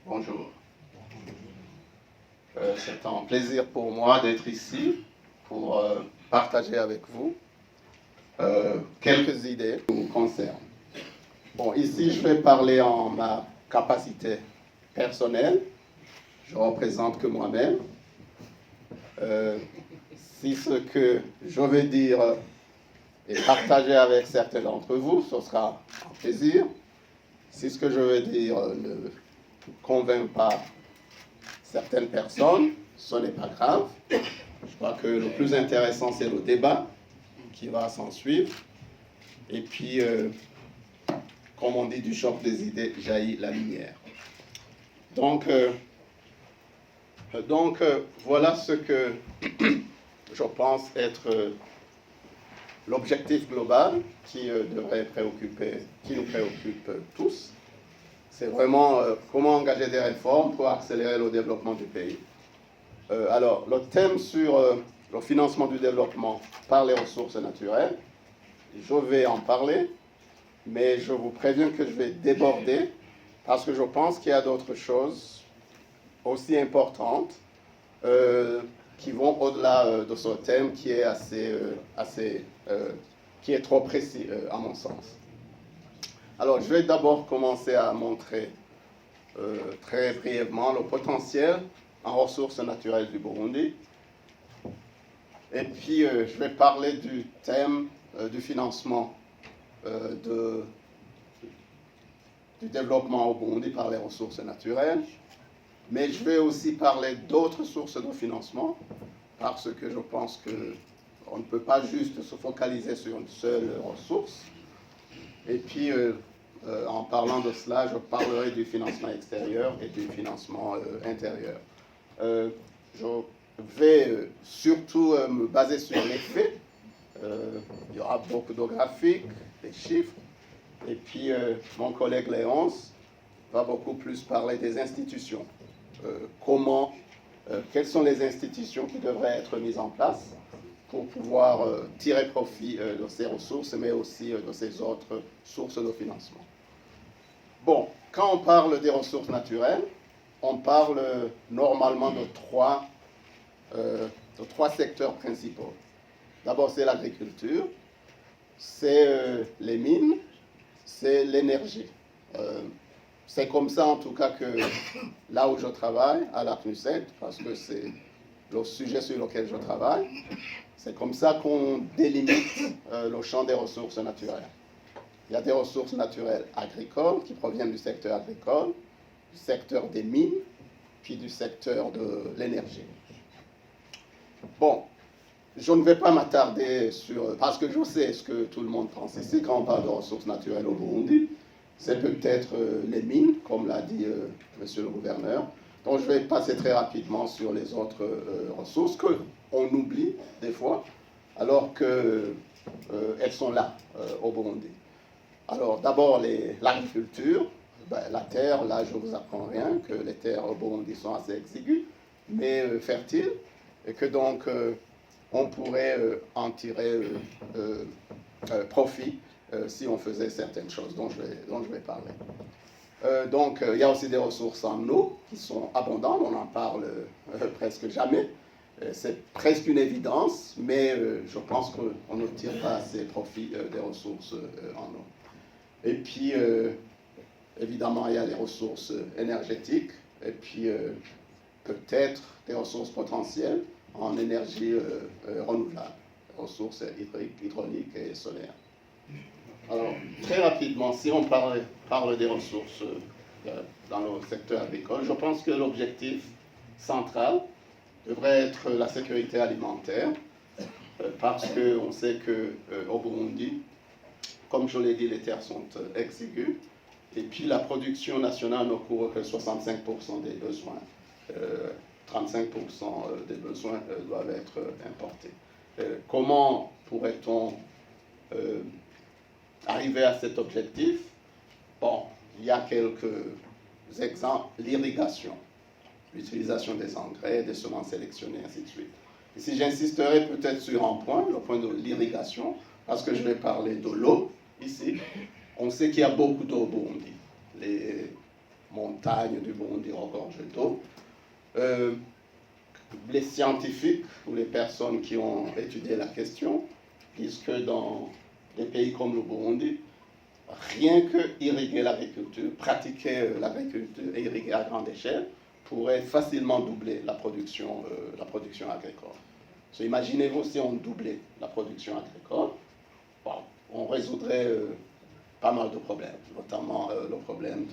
Bonjour. C'est un plaisir pour moi d'être ici pour partager avec vous quelques idées qui nous concernent. Bon, ici, je vais parler en ma capacité personnelle. Je ne représente que moi-même. Si ce que je vais dire est partagé avec certains d'entre vous, ce sera un plaisir. Si ce que je vais dire ne convainc pas certaines personnes, ce n'est pas grave. Je crois que le plus intéressant, c'est le débat qui va s'en suivre. Et puis, comme on dit, du choc des idées jaillit la lumière. Donc, voilà ce que je pense être l'objectif global qui nous préoccupe tous. C'est vraiment comment engager des réformes pour accélérer le développement du pays. Alors, le thème sur le financement du développement par les ressources naturelles, je vais en parler, mais je vous préviens que je vais déborder parce que je pense qu'il y a d'autres choses aussi importantes qui vont au-delà de ce thème qui est qui est trop précis à mon sens. Alors, je vais d'abord commencer à montrer très brièvement le potentiel en ressources naturelles du Burundi. Et puis, je vais parler du thème du financement du développement au Burundi par les ressources naturelles. Mais je vais aussi parler d'autres sources de financement, parce que je pense qu'on ne peut pas juste se focaliser sur une seule ressource. Et puis, en parlant de cela, je parlerai du financement extérieur et du financement intérieur. Je vais surtout me baser sur les faits. Il y aura beaucoup de graphiques, des chiffres. Et puis, mon collègue Léonce va beaucoup plus parler des institutions. Quelles sont les institutions qui devraient être mises en place pour pouvoir tirer profit de ces ressources, mais aussi de ces autres sources de financement. Bon, quand on parle des ressources naturelles, on parle normalement de trois secteurs principaux. D'abord, c'est l'agriculture, c'est les mines, c'est l'énergie. C'est comme ça, en tout cas, que là où je travaille, à la CNUSED, parce que c'est le sujet sur lequel je travaille, c'est comme ça qu'on délimite le champ des ressources naturelles. Il y a des ressources naturelles agricoles qui proviennent du secteur agricole, du secteur des mines, puis du secteur de l'énergie. Bon, je ne vais pas m'attarder sur... Parce que je sais ce que tout le monde pense ici quand on parle de ressources naturelles au Burundi. C'est peut-être les mines, comme l'a dit monsieur le gouverneur. Donc je vais passer très rapidement sur les autres ressources qu'on oublie des fois, alors qu'elles sont là au Burundi. Alors d'abord l'agriculture, la terre, là je ne vous apprends rien, que les terres au Burundi sont assez exiguës, mais fertiles, et que donc on pourrait en tirer profit si on faisait certaines choses dont je vais parler. Donc il y a aussi des ressources en eau qui sont abondantes, on en parle presque jamais. C'est presque une évidence, mais je pense qu'on ne tire pas assez profit des ressources en eau. Et puis, évidemment, il y a les ressources énergétiques, et puis peut-être des ressources potentielles en énergie renouvelable, ressources hydrauliques et solaires. Alors, très rapidement, si on parle des ressources dans le secteur agricole, je pense que l'objectif central devrait être la sécurité alimentaire, parce qu'on sait qu'au Burundi, comme je l'ai dit, les terres sont exiguës, et puis la production nationale ne couvre que 65% des besoins. 35% des besoins doivent être importés. Comment pourrait-on arriver à cet objectif? Bon, il y a quelques exemples. L'irrigation, l'utilisation des engrais, des semences sélectionnées, ainsi de suite. Ici, j'insisterai peut-être sur un point, le point de l'irrigation, parce que je vais parler de l'eau ici. On sait qu'il y a beaucoup d'eau au Burundi. montagnes du Burundi regorgent d'eau. Les scientifiques ou les personnes qui ont étudié la question disent que dans des pays comme le Burundi, rien que irriguer l'agriculture, pratiquer l'agriculture et irriguer à grande échelle, pourrait facilement doubler la production agricole. So, imaginez-vous si on doublait la production agricole, bon, on résoudrait pas mal de problèmes, notamment le problème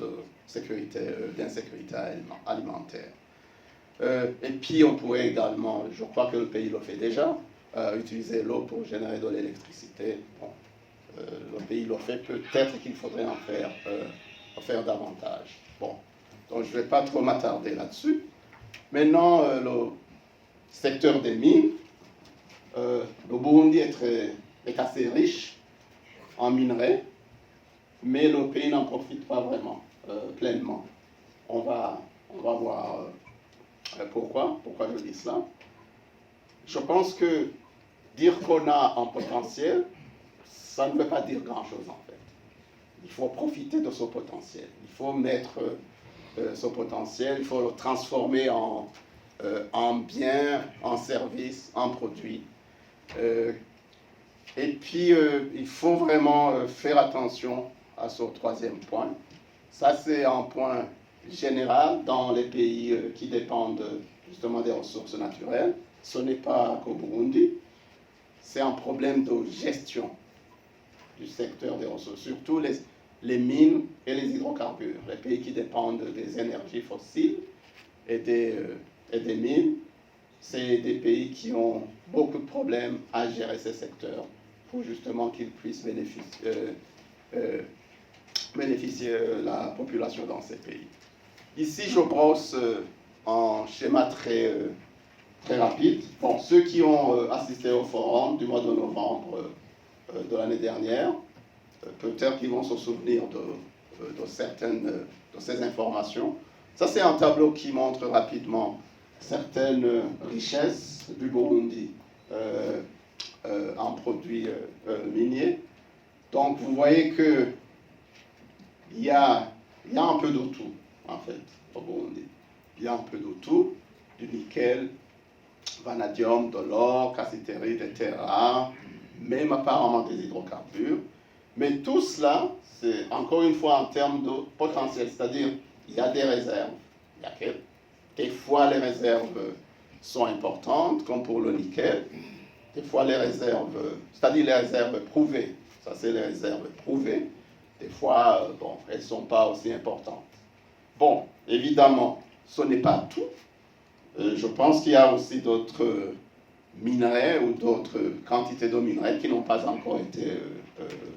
d'insécurité alimentaire. Et puis on pourrait également, je crois que le pays le fait déjà, utiliser l'eau pour générer de l'électricité. Bon, le pays le fait, peut-être qu'il faudrait en faire davantage. Bon, donc je ne vais pas trop m'attarder là-dessus. Maintenant, le secteur des mines, le Burundi est assez riche en minerais, mais le pays n'en profite pas vraiment pleinement. On va voir pourquoi je dis cela. Je pense que dire qu'on a un potentiel, ça ne veut pas dire grand-chose en fait. Il faut profiter de ce potentiel. Il faut mettre ce potentiel, il faut le transformer en bien, en service, en produit. Et puis, il faut vraiment faire attention à ce troisième point. Ça, c'est un point général dans les pays qui dépendent justement des ressources naturelles. Ce n'est pas qu'au Burundi. C'est un problème de gestion du secteur des ressources, surtout les mines et les hydrocarbures. Les pays qui dépendent des énergies fossiles et des mines, c'est des pays qui ont beaucoup de problèmes à gérer ces secteurs pour justement qu'ils puissent bénéficier la population dans ces pays. Ici, je brosse un schéma très rapide. Bon, ceux qui ont assisté au forum du mois de novembre de l'année dernière, peut-être qu'ils vont se souvenir de certaines de ces informations. Ça, c'est un tableau qui montre rapidement certaines richesses du Burundi en produits miniers. Donc, vous voyez que il y a un peu de tout, en fait, au Burundi. Il y a un peu de tout, du nickel, vanadium, de l'or, cassiterie, des terres rares, même apparemment des hydrocarbures. Mais tout cela, c'est encore une fois en termes de potentiel, c'est-à-dire il y a des réserves. Des fois, les réserves sont importantes, comme pour le nickel. Des fois, les réserves, c'est-à-dire les réserves prouvées, ça c'est les réserves prouvées. Des fois, bon, elles ne sont pas aussi importantes. Bon, évidemment, ce n'est pas tout. Je pense qu'il y a aussi d'autres minerais ou d'autres quantités de minerais qui n'ont pas encore été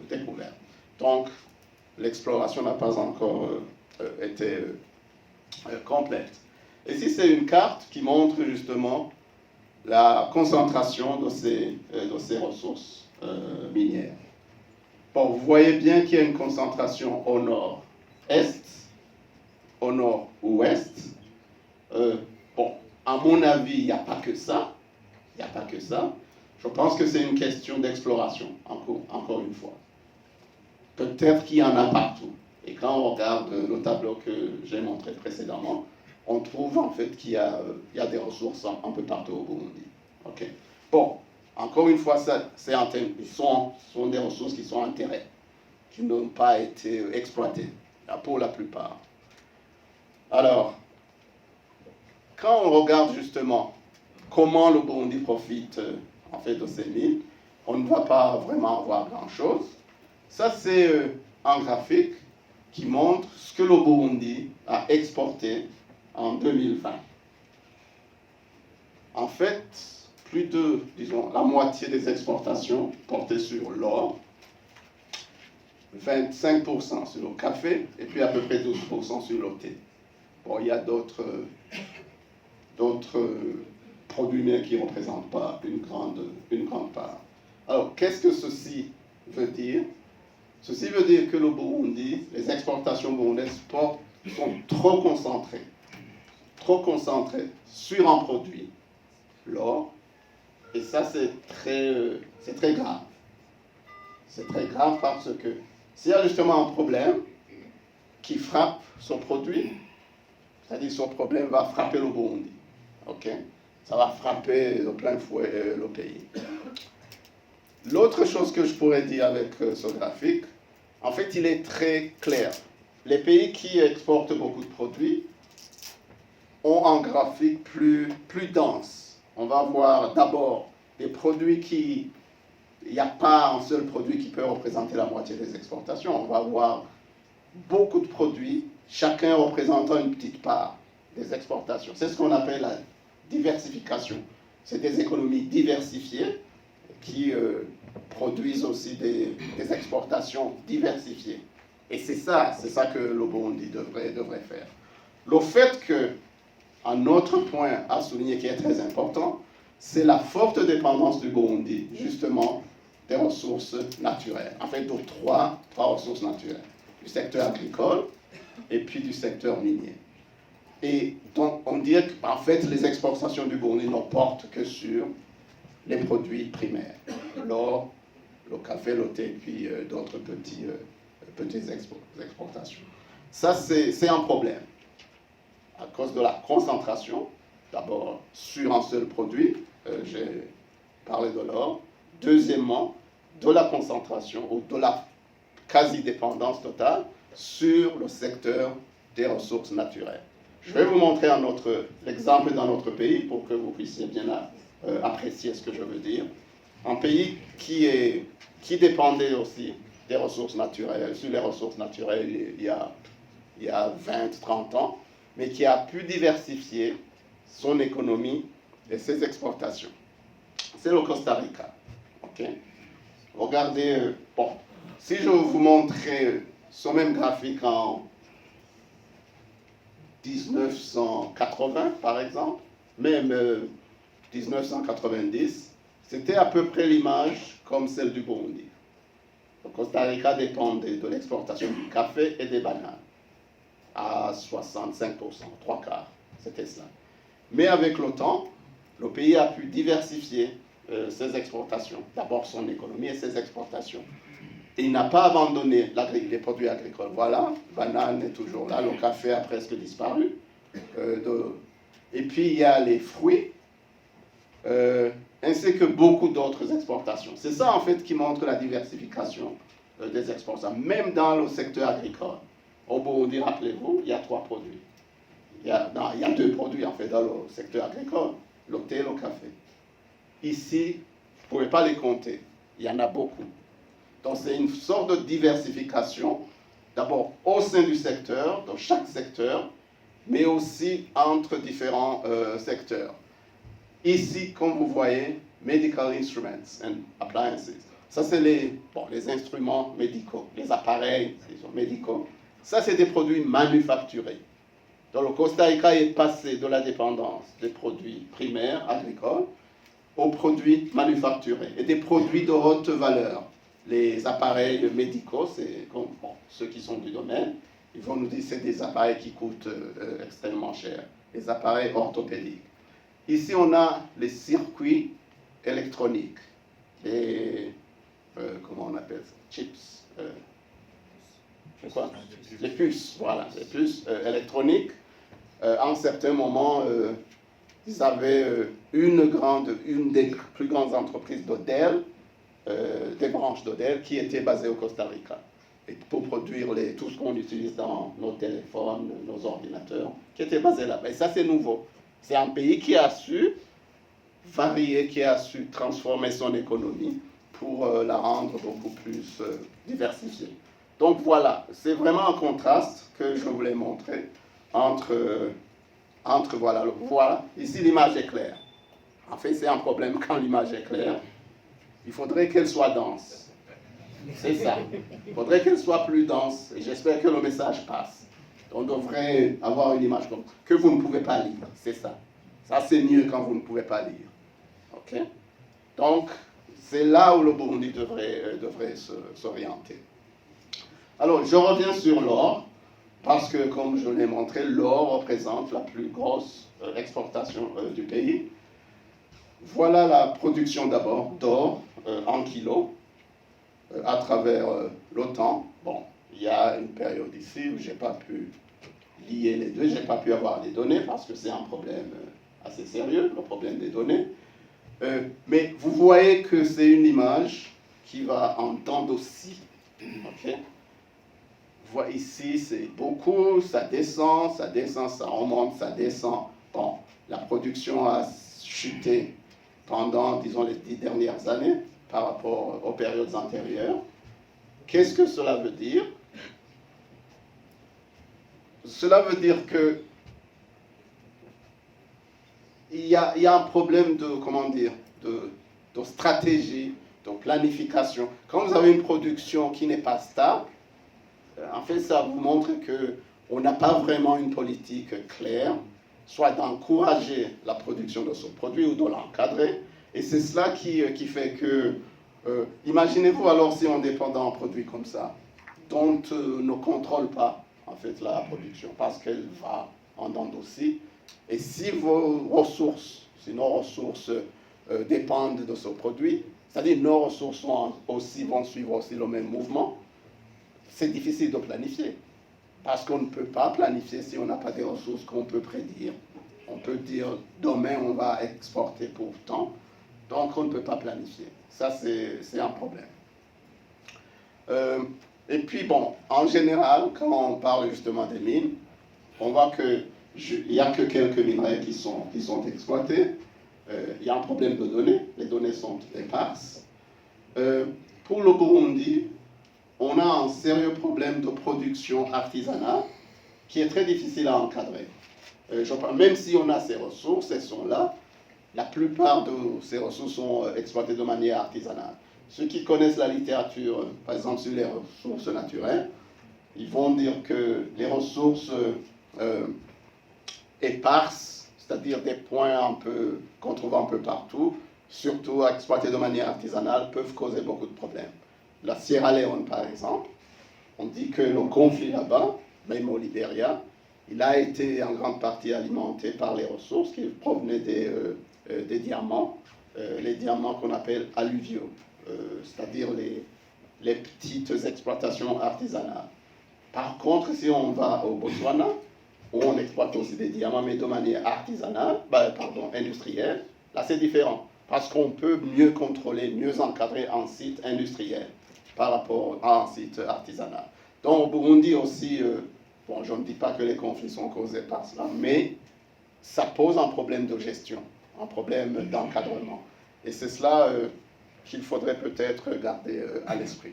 découvertes. Donc, l'exploration n'a pas encore été complète. Ici, c'est une carte qui montre justement la concentration de ces ressources minières. Bon, vous voyez bien qu'il y a une concentration au nord-est, au nord-ouest. Bon, à mon avis, il n'y a pas que ça. Il n'y a pas que ça. Je pense que c'est une question d'exploration, encore une fois. Peut-être qu'il y en a partout. Et quand on regarde le tableau que j'ai montré précédemment, on trouve en fait qu'il y a des ressources un peu partout au Burundi. Okay. Bon, encore une fois, ce sont des ressources qui sont enterrées, qui n'ont pas été exploitées, pour la plupart. Alors, quand on regarde justement comment le Burundi profite en fait de ces mines, on ne va pas vraiment voir grand-chose. Ça, c'est un graphique qui montre ce que le Burundi a exporté en 2020. En fait, plus de, disons, la moitié des exportations portaient sur l'or, 25% sur le café, et puis à peu près 12% sur le thé. Bon, il y a d'autres produits mais qui ne représentent pas une grande part. Alors, qu'est-ce que ceci veut dire? Ceci veut dire que le Burundi, les exportations burundaises sont trop concentrées sur un produit, l'or, et ça c'est très grave. C'est très grave parce que s'il y a justement un problème, qui frappe son produit, c'est-à-dire son problème va frapper le Burundi. Ok? Ça va frapper de plein fouet le pays. L'autre chose que je pourrais dire avec ce graphique, en fait, il est très clair. Les pays qui exportent beaucoup de produits ont un graphique plus dense. On va voir d'abord des produits qui... Il n'y a pas un seul produit qui peut représenter la moitié des exportations. On va voir beaucoup de produits, chacun représentant une petite part des exportations. C'est ce qu'on appelle la diversification. C'est des économies diversifiées qui produisent aussi des exportations diversifiées. Et c'est ça que le Burundi devrait faire. Le fait que, un autre point à souligner qui est très important, c'est la forte dépendance du Burundi, justement, des ressources naturelles. En fait, de trois ressources naturelles. Du secteur agricole et puis du secteur minier. Et donc, on dit qu'en fait, les exportations du Burundi ne portent que sur les produits primaires. L'or, le café, le thé, et puis d'autres petites exportations. Ça, c'est un problème. À cause de la concentration, d'abord sur un seul produit, j'ai parlé de l'or. Deuxièmement, de la concentration ou de la quasi-dépendance totale sur le secteur des ressources naturelles. Je vais vous montrer l'exemple d'un autre pays pour que vous puissiez bien apprécier ce que je veux dire. Un pays qui dépendait aussi des ressources naturelles, sur les ressources naturelles il y a 20, 30 ans, mais qui a pu diversifier son économie et ses exportations. C'est le Costa Rica. Okay? Regardez, si je vous montrais ce même graphique en 1980, par exemple, même 1990, c'était à peu près l'image comme celle du Burundi. Le Costa Rica dépendait de l'exportation du café et des bananes à 65%, 3/4, c'était cela. Mais avec le temps, le pays a pu diversifier ses exportations, d'abord son économie et ses exportations. Et il n'a pas abandonné les produits agricoles. Voilà, banane est toujours là, le café a presque disparu. Et puis il y a les fruits, ainsi que beaucoup d'autres exportations. C'est ça en fait qui montre la diversification des exportations, même dans le secteur agricole. Au Burundi, rappelez-vous, il y a 3 produits. Il y a 2 produits en fait dans le secteur agricole, le thé et le café. Ici, vous ne pouvez pas les compter, il y en a beaucoup. Donc c'est une sorte de diversification, d'abord au sein du secteur, dans chaque secteur, mais aussi entre différents secteurs. Ici, comme vous voyez, medical instruments and appliances. Ça, c'est les instruments médicaux, les appareils médicaux. Ça, c'est des produits manufacturés. Donc le Costa Rica est passé de la dépendance des produits primaires agricoles aux produits manufacturés et des produits de haute valeur. Les appareils médicaux, c'est comme ceux qui sont du domaine, ils vont nous dire que c'est des appareils qui coûtent extrêmement cher, les appareils orthopédiques. Ici, on a les circuits électroniques, comment on appelle ça, chips, quoi? Les puces, voilà, les puces électroniques. À un certain moment, ils avaient une des plus grandes entreprises de Dell, des branches de Dell, qui étaient basées au Costa Rica. Et pour produire tout ce qu'on utilise dans nos téléphones, nos ordinateurs, qui étaient basés là-bas. Et ça, c'est nouveau. C'est un pays qui a su varier, qui a su transformer son économie pour la rendre beaucoup plus diversifiée. Donc voilà, c'est vraiment un contraste que je voulais montrer entre voilà, ici l'image est claire. En fait, c'est un problème quand l'image est claire. Il faudrait qu'elle soit dense. C'est ça. Il faudrait qu'elle soit plus dense. Et j'espère que le message passe. On devrait avoir une image comme que vous ne pouvez pas lire. C'est ça. Ça, c'est mieux quand vous ne pouvez pas lire. OK? Donc, c'est là où le Burundi devrait s'orienter. Alors, je reviens sur l'or, parce que, comme je l'ai montré, l'or représente la plus grosse exportation du pays. Voilà la production d'abord d'or en kilos à travers le temps. Bon, il y a une période ici où je n'ai pas pu lier les deux, je n'ai pas pu avoir les données parce que c'est un problème assez sérieux, le problème des données. Mais vous voyez que c'est une image qui va en temps d'aussi. Okay? Vous voyez ici, c'est beaucoup, ça descend, ça remonte, ça descend. Bon, la production a chuté pendant, disons, les 10 dernières années par rapport aux périodes antérieures. Qu'est-ce que cela veut dire? Cela veut dire que il y a un problème de, comment dire, de stratégie, de planification. Quand vous avez une production qui n'est pas stable, en fait, ça vous montre qu'on n'a pas vraiment une politique claire, soit d'encourager la production de ce produit ou de l'encadrer. Et c'est cela qui fait que, imaginez-vous alors si on dépend d'un produit comme ça, dont on ne contrôle pas en fait la production, parce qu'elle va en dents aussi. Et si vos ressources, si nos ressources dépendent de ce produit, c'est-à-dire nos ressources vont suivre aussi le même mouvement, c'est difficile de planifier. Parce qu'on ne peut pas planifier si on n'a pas des ressources qu'on peut prédire. On peut dire, demain, on va exporter pour tant, donc on ne peut pas planifier. Ça, c'est un problème. Et puis, bon, en général, quand on parle justement des mines, on voit qu'il n'y a que quelques minerais qui sont exploités. Il y a un problème de données. Les données sont éparses. Pour le Burundi, on a un sérieux problème de production artisanale qui est très difficile à encadrer. Même si on a ces ressources, elles sont là, la plupart de ces ressources sont exploitées de manière artisanale. Ceux qui connaissent la littérature, par exemple sur les ressources naturelles, ils vont dire que les ressources éparses, c'est-à-dire des points qu'on trouve un peu partout, surtout exploitées de manière artisanale, peuvent causer beaucoup de problèmes. La Sierra Leone, par exemple, on dit que le conflit là-bas, même au Libéria, il a été en grande partie alimenté par les ressources qui provenaient des diamants, les diamants qu'on appelle alluviaux, c'est-à-dire les petites exploitations artisanales. Par contre, si on va au Botswana, où on exploite aussi des diamants, mais de manière artisanale, industrielle, là c'est différent, parce qu'on peut mieux contrôler, mieux encadrer un site industriel par rapport à un site artisanal. Donc au Burundi aussi, bon, je ne dis pas que les conflits sont causés par cela, mais ça pose un problème de gestion, un problème d'encadrement. Et c'est cela qu'il faudrait peut-être garder à l'esprit.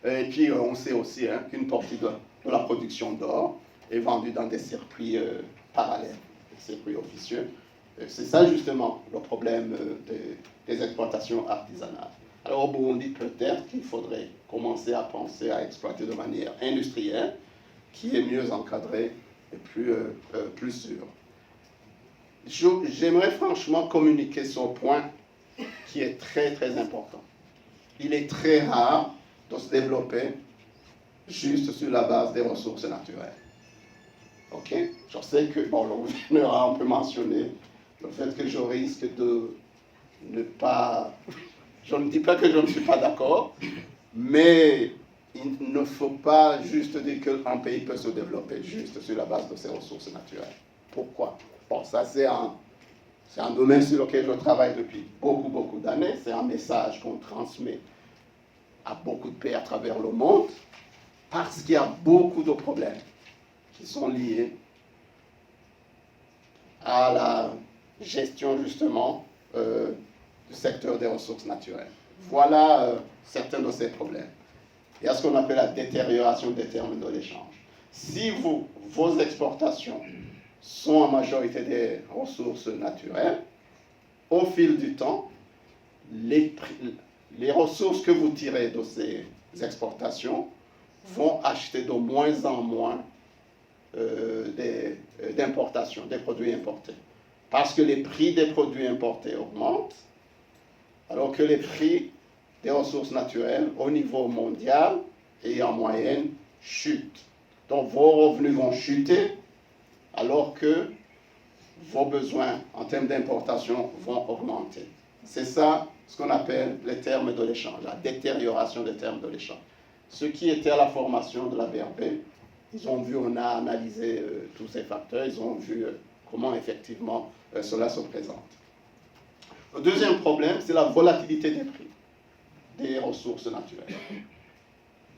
Et puis on sait aussi qu'une partie de la production d'or est vendue dans des circuits parallèles, des circuits officieux. C'est ça justement le problème des exploitations artisanales. Alors au Burundi, peut-être qu'il faudrait commencer à penser à exploiter de manière industrielle, qui est mieux encadrée et plus sûre. J'aimerais franchement communiquer ce point qui est très très important. Il est très rare de se développer juste sur la base des ressources naturelles. Ok? Je sais que, bon, le gouverneur a un peu mentionné le fait que je risque de ne pas... Je ne dis pas que je ne suis pas d'accord, mais il ne faut pas juste dire qu'un pays peut se développer juste sur la base de ses ressources naturelles. Pourquoi? Bon, ça c'est un domaine sur lequel je travaille depuis beaucoup d'années. C'est un message qu'on transmet à beaucoup de pays à travers le monde, parce qu'il y a beaucoup de problèmes qui sont liés à la gestion justement du secteur des ressources naturelles. Voilà certains de ces problèmes. Il y a ce qu'on appelle la détérioration des termes de l'échange. Si vos exportations sont en majorité des ressources naturelles, au fil du temps, les ressources que vous tirez de ces exportations vont acheter de moins en moins d'importations, des produits importés. Parce que les prix des produits importés augmentent, alors que les prix des ressources naturelles au niveau mondial et en moyenne chutent. Donc vos revenus vont chuter, alors que vos besoins en termes d'importation vont augmenter. C'est ça ce qu'on appelle les termes de l'échange, la détérioration des termes de l'échange. ceux qui étaient à la formation de la BRP, ils ont vu, on a analysé tous ces facteurs, ils ont vu comment effectivement cela se présente. Le deuxième problème, c'est la volatilité des prix des ressources naturelles.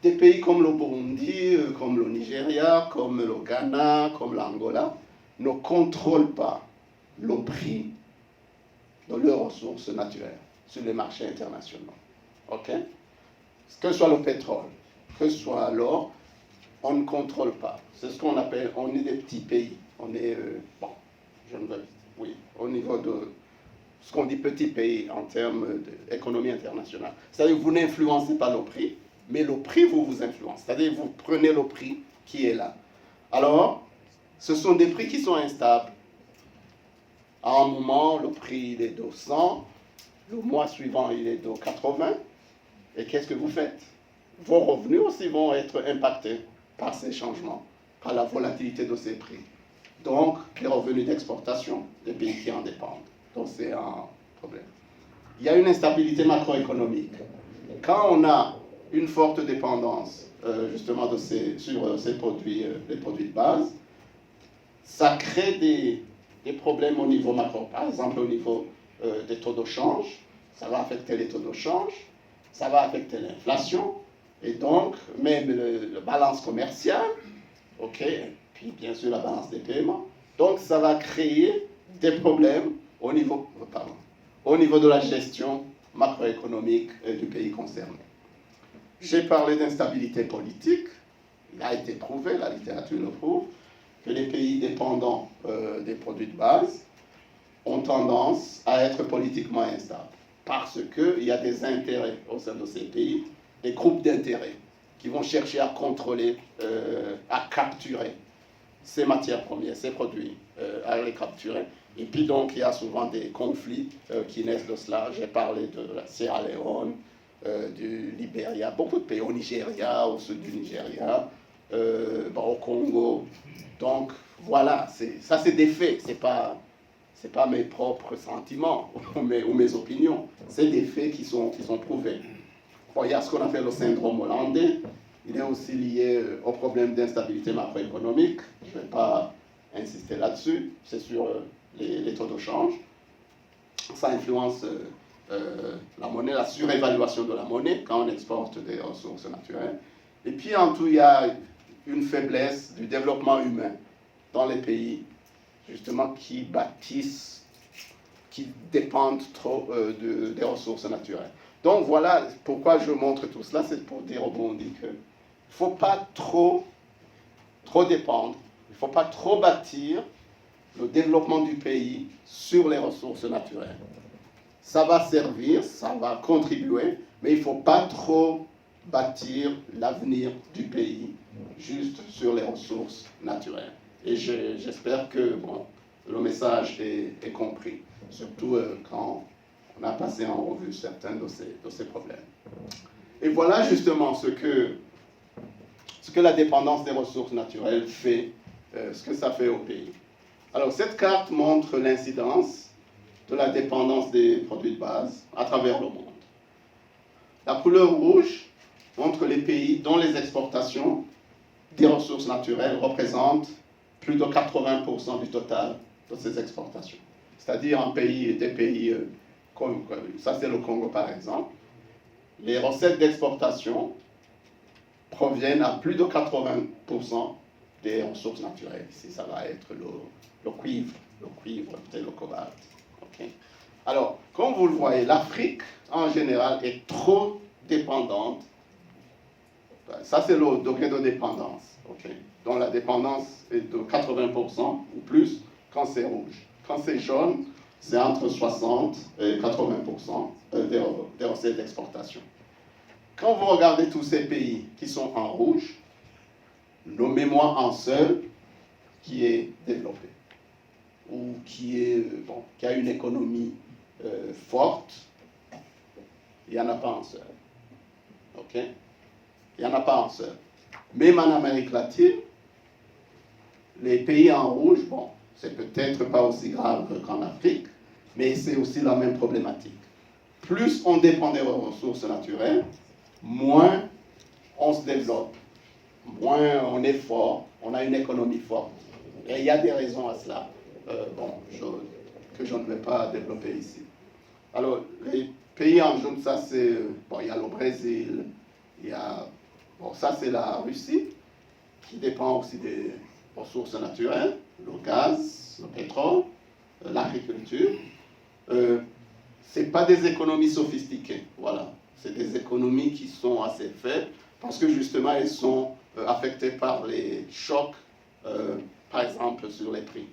Des pays comme le Burundi, comme le Nigeria, comme le Ghana, comme l'Angola, ne contrôlent pas le prix de leurs ressources naturelles sur les marchés internationaux. Ok? Que ce soit le pétrole, que ce soit l'or, on ne contrôle pas. C'est ce qu'on appelle, on est des petits pays. On est, au niveau de ce qu'on dit petit pays en termes d'économie internationale. C'est-à-dire que vous n'influencez pas le prix, mais le prix vous influence. C'est-à-dire que vous prenez le prix qui est là. Alors, ce sont des prix qui sont instables. À un moment, le prix il est de 100, le mois suivant, il est de 80. Et qu'est-ce que vous faites? Vos revenus aussi vont être impactés par ces changements, par la volatilité de ces prix. Donc, les revenus d'exportation des pays qui en dépendent. Donc, c'est un problème. Il y a une instabilité macroéconomique. Quand on a une forte dépendance, justement, sur ces produits, les produits de base, ça crée des problèmes au niveau macro. Par exemple, au niveau des taux de change, ça va affecter les taux de change, ça va affecter l'inflation, et donc, même la balance commerciale, ok, puis bien sûr la balance des paiements. Donc, ça va créer des problèmes au niveau de la gestion macroéconomique du pays concerné. J'ai parlé d'instabilité politique. Il a été prouvé, la littérature le prouve, que les pays dépendants des produits de base ont tendance à être politiquement instables. Parce qu'il y a des intérêts au sein de ces pays, des groupes d'intérêts qui vont chercher à contrôler, à capturer ces matières premières, ces produits, à les capturer. Et puis donc, il y a souvent des conflits qui naissent de cela. J'ai parlé de la Sierra Leone, du Libéria, beaucoup de pays, au Nigeria, au sud du Nigeria, au Congo. Donc, voilà, ça c'est des faits, c'est pas mes propres sentiments ou mes opinions, c'est des faits qui sont prouvés. Bon, il y a ce qu'on appelle le syndrome hollandais, il est aussi lié au problème d'instabilité macroéconomique, je ne vais pas insister là-dessus, c'est sur les taux de change. Ça influence la monnaie, la surévaluation de la monnaie quand on exporte des ressources naturelles. Et puis en tout, il y a une faiblesse du développement humain dans les pays justement qui bâtissent, qui dépendent trop des ressources naturelles. Donc voilà pourquoi je montre tout cela, c'est pour dire au Burundi qu'il ne faut pas trop dépendre, il ne faut pas trop bâtir le développement du pays sur les ressources naturelles. Ça va servir, ça va contribuer, mais il ne faut pas trop bâtir l'avenir du pays juste sur les ressources naturelles. Et j'espère que le message est compris, surtout quand on a passé en revue certains de ces problèmes. Et voilà justement ce que la dépendance des ressources naturelles fait, ce que ça fait au pays. Alors cette carte montre l'incidence de la dépendance des produits de base à travers le monde. La couleur rouge montre les pays dont les exportations des ressources naturelles représentent plus de 80% du total de ces exportations. C'est-à-dire des pays comme ça c'est le Congo par exemple, les recettes d'exportation proviennent à plus de 80% des ressources naturelles. Ici, ça va être le cuivre, peut-être le cobalt. Okay. Alors, comme vous le voyez, l'Afrique, en général, est trop dépendante. Ça, c'est le degré de dépendance. Okay. Donc, la dépendance est de 80% ou plus quand c'est rouge. Quand c'est jaune, c'est entre 60 et 80% des recettes d'exportation. Quand vous regardez tous ces pays qui sont en rouge, nommez-moi un seul qui est développé ou qui a une économie forte. Il n'y en a pas un seul. Ok? Il n'y en a pas un seul. Même en Amérique latine, les pays en rouge, c'est peut-être pas aussi grave qu'en Afrique, mais c'est aussi la même problématique. Plus on dépend des ressources naturelles, moins on se développe, moins on est fort, on a une économie forte. Et il y a des raisons à cela, que je ne vais pas développer ici. Alors, les pays en jaune, ça c'est, il y a le Brésil, il y a, ça c'est la Russie, qui dépend aussi des ressources naturelles, le gaz, le pétrole, l'agriculture. C'est pas des économies sophistiquées, voilà. C'est des économies qui sont assez faibles, parce que justement, elles sont affectées par les chocs, par exemple, sur les prix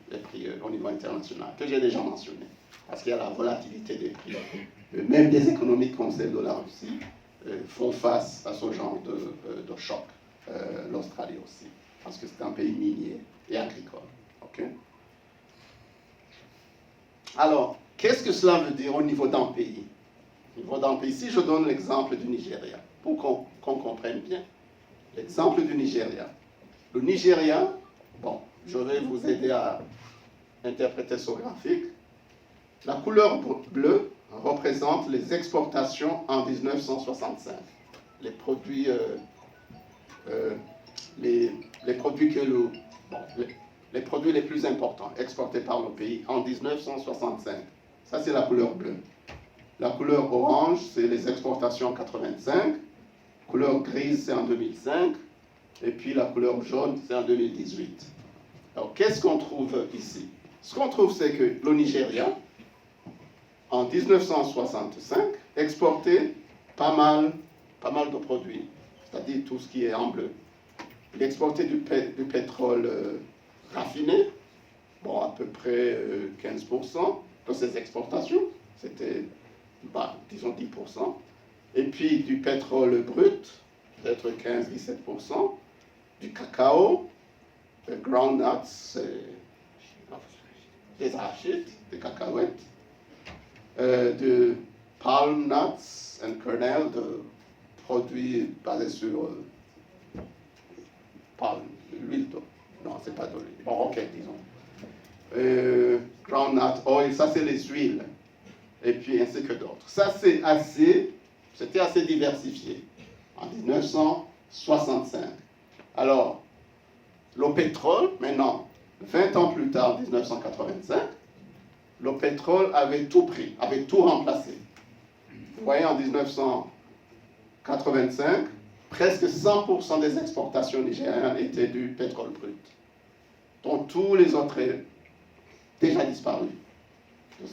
au niveau international, que j'ai déjà mentionné. Parce qu'il y a la volatilité des prix. Même des économies comme celle de la Russie font face à ce genre de choc. L'Australie aussi, parce que c'est un pays minier et agricole. Okay? Alors, qu'est-ce que cela veut dire au niveau d'un pays? Au niveau d'un pays, si je donne l'exemple du Nigeria, pour qu'on comprenne bien. L'exemple du Nigeria. Le Nigeria, je vais vous aider à interpréter ce graphique. La couleur bleue représente les exportations en 1965. Les produits, les produits les produits les plus importants exportés par le pays en 1965. Ça, c'est la couleur bleue. La couleur orange, c'est les exportations en 85. La couleur grise, c'est en 2005. Et puis la couleur jaune, c'est en 2018. Alors, qu'est-ce qu'on trouve ici? Ce qu'on trouve, c'est que le Nigeria, en 1965, exportait pas mal de produits, c'est-à-dire tout ce qui est en bleu. Il exportait du pétrole raffiné, à peu près 15% de ses exportations, c'était, disons 10%. Et puis du pétrole brut, peut-être 15-17%, du cacao, des groundnuts, des arachides, des cacahuètes, de palm nuts and kernel, de produits basés sur l'huile d'olive. Non, c'est pas de l'huile. Disons. Groundnut oil, ça c'est les huiles. Et puis ainsi que d'autres. Ça c'était assez diversifié en 1965. Alors, le pétrole, maintenant, 20 ans plus tard, en 1985, le pétrole avait tout pris, avait tout remplacé. Vous voyez, en 1985, presque 100% des exportations nigériennes étaient du pétrole brut, dont tous les autres ont déjà disparu de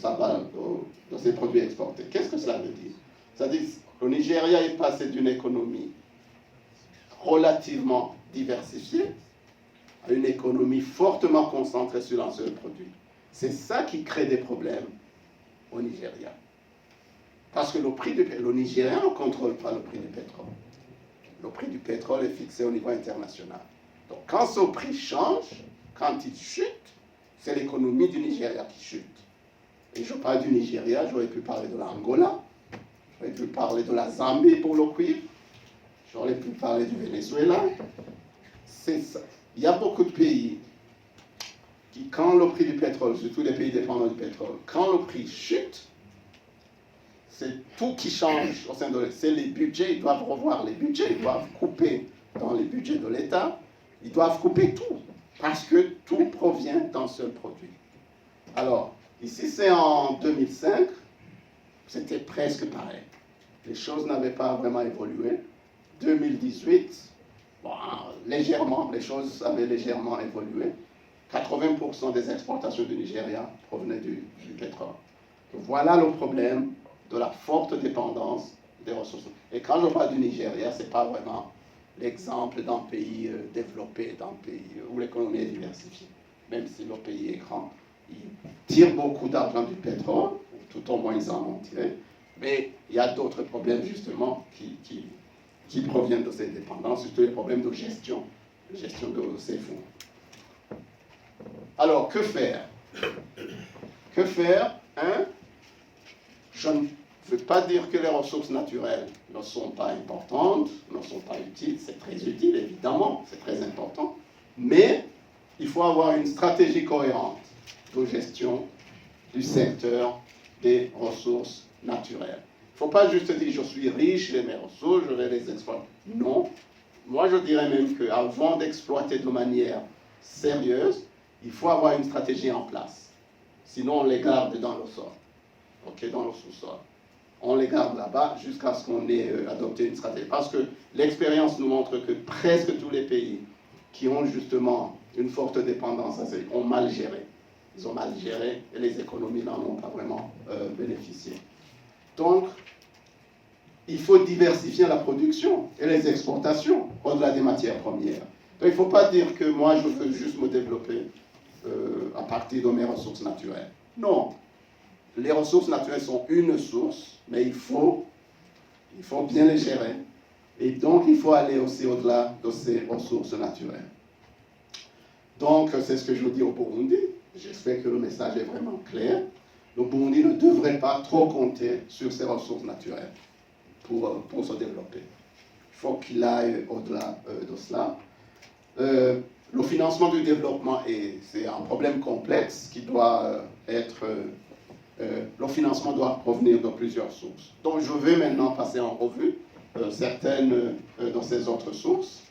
ces produits exportés. Qu'est-ce que cela veut dire? Ça dit que le Nigeria est passé d'une économie relativement diversifiée à une économie fortement concentrée sur un seul produit. C'est ça qui crée des problèmes au Nigeria. Parce que le Nigeria ne contrôle pas le prix du pétrole. Le prix du pétrole est fixé au niveau international. Donc quand ce prix change, quand il chute, c'est l'économie du Nigeria qui chute. Et je parle du Nigeria, j'aurais pu parler de l'Angola, j'aurais pu parler de la Zambie pour le cuivre, j'aurais pu parler du Venezuela. C'est ça. Il y a beaucoup de pays qui, quand le prix du pétrole, surtout les pays dépendants du pétrole, quand le prix chute, c'est tout qui change au sein de c'est les budgets, ils doivent revoir les budgets, ils doivent couper dans les budgets de l'État, ils doivent couper tout, parce que tout provient d'un seul produit. Alors, ici c'est en 2005, c'était presque pareil. Les choses n'avaient pas vraiment évolué. 2018, légèrement, les choses avaient légèrement évolué. 80% des exportations du Nigeria provenaient du pétrole. Donc, voilà le problème de la forte dépendance des ressources. Et quand je parle du Nigeria, ce n'est pas vraiment l'exemple d'un pays développé, d'un pays où l'économie est diversifiée. Même si le pays est grand, il tire beaucoup d'argent du pétrole, ou tout au moins ils en ont tiré, mais il y a d'autres problèmes justement qui proviennent de ces dépendances, surtout les problèmes de gestion de ces fonds. Alors, que faire? Que faire? Je ne veux pas dire que les ressources naturelles ne sont pas importantes, ne sont pas utiles. C'est très utile, évidemment, c'est très important. Mais il faut avoir une stratégie cohérente de gestion du secteur des ressources naturelles. Il ne faut pas juste dire je suis riche, j'ai mes ressources, je vais les exploiter. Non, moi, je dirais même qu'avant d'exploiter de manière sérieuse, il faut avoir une stratégie en place. Sinon, on les garde dans le sol, dans le sous-sol. On les garde là-bas jusqu'à ce qu'on ait adopté une stratégie. Parce que l'expérience nous montre que presque tous les pays qui ont justement une forte dépendance ont mal géré. Ils ont mal géré et les économies n'en ont pas vraiment bénéficié. Donc, il faut diversifier la production et les exportations au-delà des matières premières. Donc, il ne faut pas dire que moi, je veux juste me développer à partir de mes ressources naturelles. Non. Les ressources naturelles sont une source, mais il faut bien les gérer. Et donc, il faut aller aussi au-delà de ces ressources naturelles. Donc, c'est ce que je dis au Burundi. J'espère que le message est vraiment clair. Le Burundi ne devrait pas trop compter sur ses ressources naturelles pour se développer. Il faut qu'il aille au-delà de cela. Le financement du développement, c'est un problème complexe qui doit être... le financement doit provenir de plusieurs sources. Donc, je vais maintenant passer en revue certaines de ces autres sources.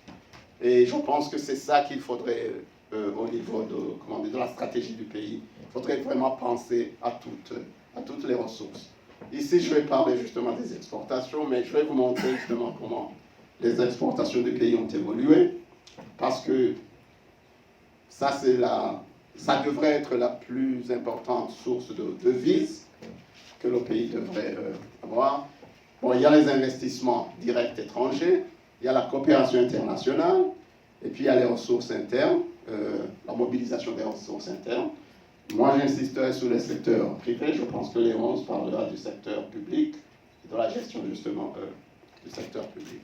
Et je pense que c'est ça qu'il faudrait, au niveau de la stratégie du pays, il faudrait vraiment penser à toutes les ressources. Ici, je vais parler justement des exportations, mais je vais vous montrer justement comment les exportations du pays ont évolué, parce que ça devrait être la plus importante source de devises que le pays devrait avoir. Bon, il y a les investissements directs étrangers, il y a la coopération internationale, et puis il y a les ressources internes, la mobilisation des ressources internes. Moi, j'insisterai sur le secteur privé. Je pense que Léonce parlera du secteur public et de la gestion justement du secteur public.